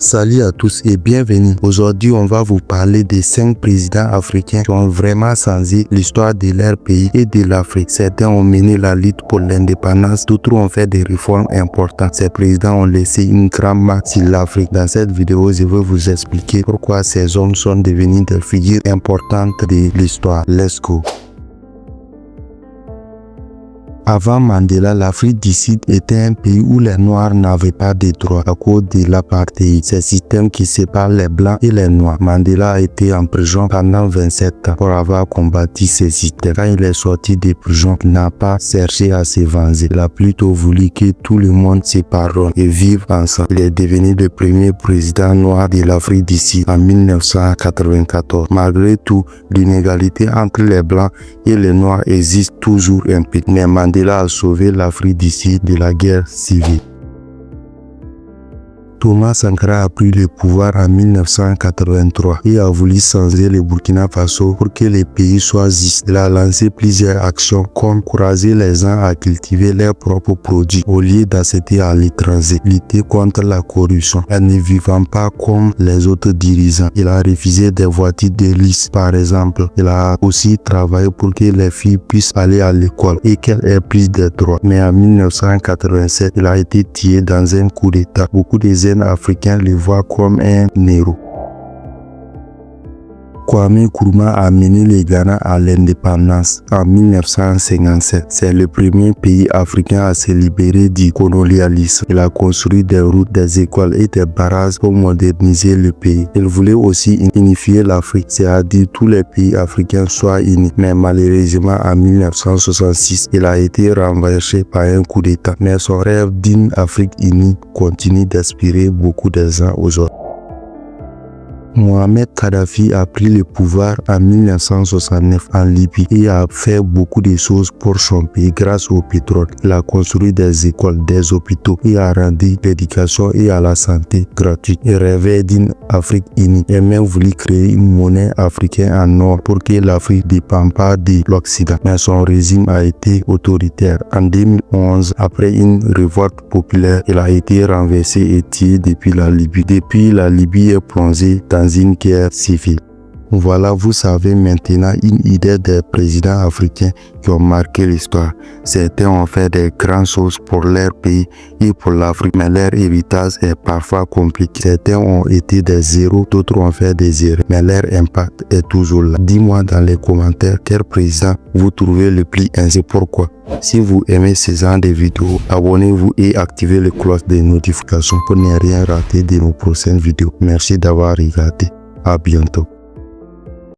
Salut à tous et bienvenue. Aujourd'hui, on va vous parler des 5 présidents africains qui ont vraiment changé l'histoire de leur pays et de l'Afrique. Certains ont mené la lutte pour l'indépendance, d'autres ont fait des réformes importantes. Ces présidents ont laissé une grande marque sur l'Afrique. Dans cette vidéo, je vais vous expliquer pourquoi ces hommes sont devenus des figures importantes de l'histoire. Let's go. Avant Mandela, l'Afrique du Sud était un pays où les Noirs n'avaient pas de droits à cause de l'apartheid. C'est un système qui sépare les Blancs et les Noirs. Mandela a été en prison pendant 27 ans pour avoir combattu ce système. Quand il est sorti de prison, il n'a pas cherché à se venger. Il a plutôt voulu que tout le monde se pardonne et vive ensemble. Il est devenu le premier président noir de l'Afrique du Sud en 1994. Malgré tout, l'inégalité entre les Blancs et les Noirs existe toujours un peu. Mais Mandela a sauvé l'Afrique du Sud de la guerre civile. Thomas Sankara a pris le pouvoir en 1983 et a voulu changer le Burkina Faso pour que le pays soit juste. Il a lancé plusieurs actions comme encourager les gens à cultiver leurs propres produits au lieu d'acheter à l'étranger, lutter contre la corruption en ne vivant pas comme les autres dirigeants. Il a refusé des voitures de luxe par exemple. Il a aussi travaillé pour que les filles puissent aller à l'école et qu'elles aient plus de droits. Mais en 1987, il a été tué dans un coup d'État. Beaucoup de jeunes africains le voient comme un héros. Kwame Nkrumah a mené le Ghana à l'indépendance en 1957. C'est le premier pays africain à se libérer du colonialisme. Il a construit des routes, des écoles et des barrages pour moderniser le pays. Il voulait aussi unifier l'Afrique, c'est-à-dire tous les pays africains soient unis. Mais malheureusement, en 1966, il a été renversé par un coup d'État. Mais son rêve d'une Afrique unie continue d'inspirer beaucoup de gens aujourd'hui. Mohamed Kadhafi a pris le pouvoir en 1969 en Libye et a fait beaucoup de choses pour son pays grâce au pétrole. Il a construit des écoles, des hôpitaux et a rendu l'éducation et à la santé gratuite. Il rêvait d'une Afrique unie et même voulu créer une monnaie africaine en or pour que l'Afrique ne dépende pas de l'Occident. Mais son régime a été autoritaire. En 2011, après une révolte populaire, il a été renversé et tué depuis la Libye. Depuis, la Libye est plongée dans une guerre civile. Voilà, vous savez maintenant une idée des présidents africains qui ont marqué l'histoire. Certains ont fait des grandes choses pour leur pays et pour l'Afrique, mais leur héritage est parfois compliqué. Certains ont été des héros, d'autres ont fait des erreurs, mais leur impact est toujours là. Dis-moi dans les commentaires quel président vous trouvez le plus ainsi, pourquoi. Si vous aimez ce genre de vidéos, abonnez-vous et activez le cloche des notifications pour ne rien rater de nos prochaines vidéos. Merci d'avoir regardé. À bientôt.